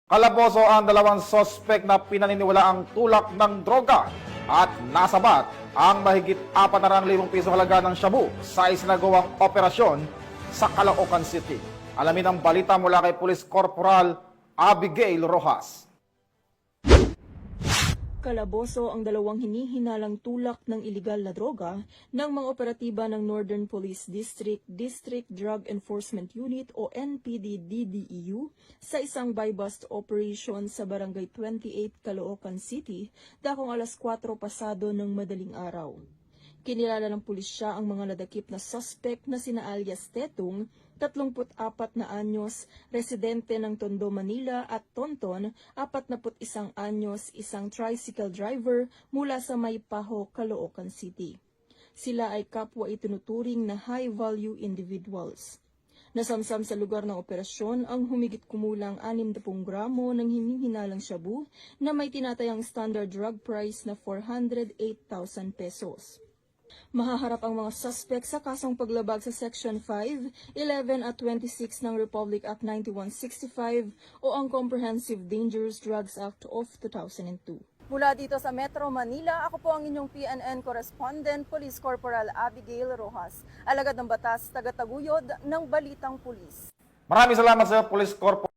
Kalaboso ang dalawang sospek na pinaniniwalaang tulak ng droga at nasabat ang mahigit 400,000 piso halaga ng shabu sa isinagawang operasyon sa Caloocan City. Alamin ang balita mula kay Police Corporal Abigail Rojas. Kalaboso ang dalawang hinihinalang tulak ng iligal na droga ng mga operatiba ng Northern Police District, District Drug Enforcement Unit o NPD-DDEU sa isang buy-bust operation sa Barangay 28, Caloocan City, dakong alas 4 pasado ng madaling araw. Kinilala ng pulisya ang mga nadakip na suspect na sina alias Tetong, 34 na anyos, residente ng Tondo, Manila at Tonton, 41 anyos, isang tricycle driver mula sa Maypaho, Caloocan City. Sila ay kapwa itinuturing na high-value individuals. Nasamsam sa lugar ng operasyon ang humigit kumulang 60 gramo ng hinihinalang shabu na may tinatayang standard drug price na 408,000 pesos. Mahaharap ang mga suspect sa kasong paglabag sa Section 5, 11 at 26 ng Republic Act 9165 o ang Comprehensive Dangerous Drugs Act of 2002. Mula dito sa Metro Manila, ako po ang inyong PNN correspondent, Police Corporal Abigail Rojas. Alagad ng batas, taga-taguyod ng Balitang Pulis. Maraming salamat sa Police Corporal